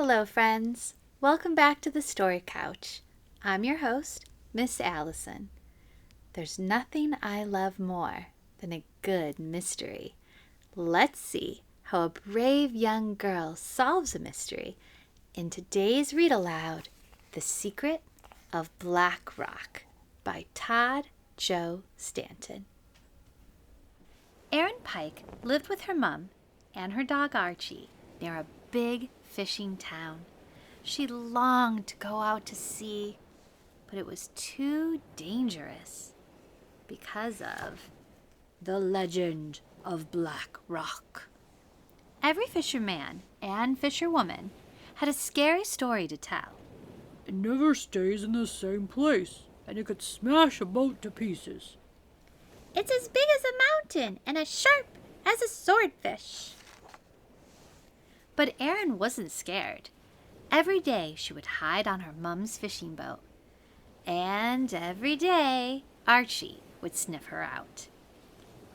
Hello, friends. Welcome back to the Story Couch. I'm your host, Miss Allison. There's nothing I love more than a good mystery. Let's see how a brave young girl solves a mystery in today's read aloud, The Secret of Black Rock by Todd-Stanton. Erin Pike lived with her mom and her dog Archie near a big fishing town. She longed to go out to sea, but it was too dangerous because of the legend of Black Rock. Every fisherman and fisherwoman had a scary story to tell. It never stays in the same place, and it could smash a boat to pieces. It's as big as a mountain and as sharp as a swordfish. But Erin wasn't scared. Every day she would hide on her mom's fishing boat. And every day Archie would sniff her out.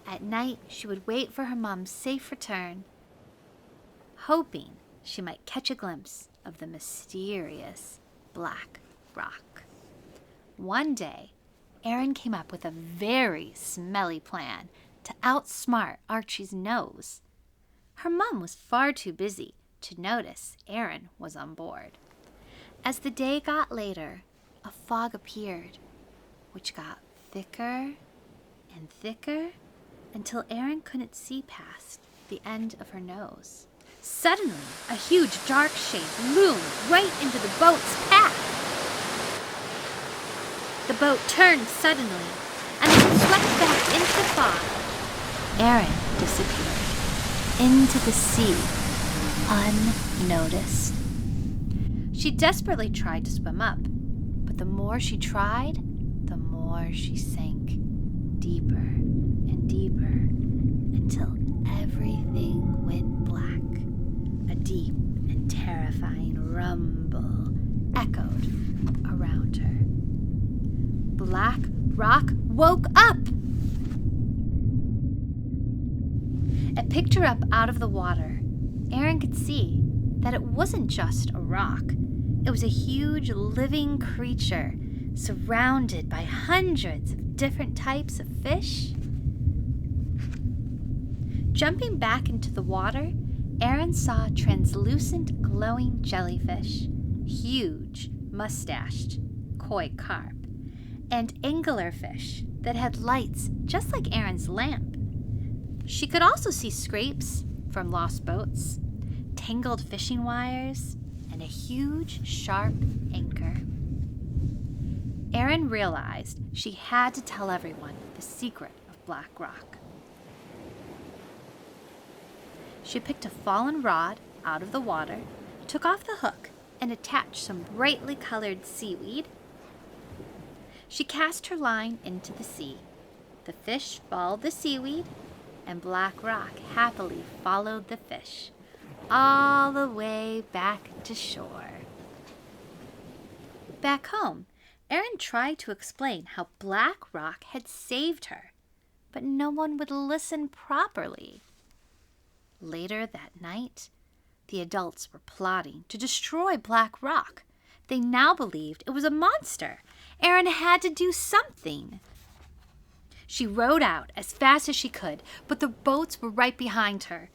At night she would wait for her mom's safe return, hoping she might catch a glimpse of the mysterious Black Rock. One day, Erin came up with a very smelly plan to outsmart Archie's nose. Her mom was far too busy to notice Erin was on board. As the day got later, a fog appeared, which got thicker and thicker until Erin couldn't see past the end of her nose. Suddenly, a huge dark shape loomed right into the boat's path. The boat turned suddenly, and as it swept back into the fog, Erin disappeared into the sea, unnoticed. She desperately tried to swim up, but the more she tried, the more she sank deeper and deeper until everything went black. A deep and terrifying rumble echoed around her. Black Rock woke up! It picked her up out of the water. Erin could see that it wasn't just a rock. It was a huge living creature surrounded by hundreds of different types of fish. Jumping back into the water, Erin saw translucent glowing jellyfish, huge mustached koi carp, and anglerfish that had lights just like Erin's lamp. She could also see scrapes from lost boats, tangled fishing wires, and a huge, sharp anchor. Erin realized she had to tell everyone the secret of Black Rock. She picked a fallen rod out of the water, took off the hook, and attached some brightly colored seaweed. She cast her line into the sea. The fish followed the seaweed, and Black Rock happily followed the fish all the way back to shore. Back home, Erin tried to explain how Black Rock had saved her, but no one would listen properly. Later that night, the adults were plotting to destroy Black Rock. They now believed it was a monster. Erin had to do something. She rowed out as fast as she could, but the boats were right behind her.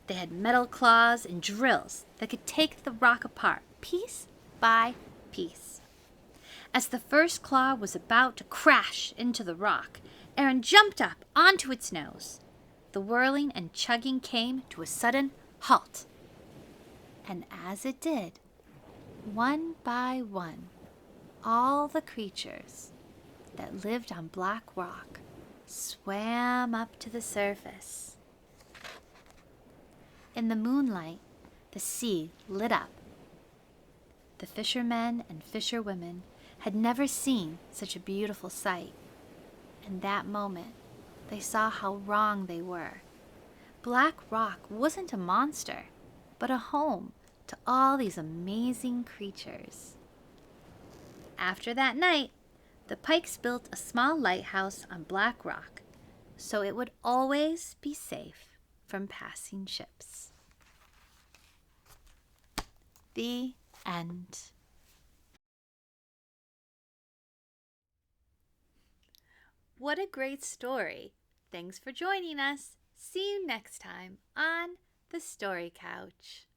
They had metal claws and drills that could take the rock apart, piece by piece. As the first claw was about to crash into the rock, Erin jumped up onto its nose. The whirling and chugging came to a sudden halt. And as it did, one by one, all the creatures that lived on Black Rock swam up to the surface. In the moonlight, the sea lit up. The fishermen and fisherwomen had never seen such a beautiful sight. In that moment, they saw how wrong they were. Black Rock wasn't a monster, but a home to all these amazing creatures. After that night, the Pikes built a small lighthouse on Black Rock so it would always be safe from passing ships. The end. What a great story. Thanks for joining us. See you next time on The Story Couch.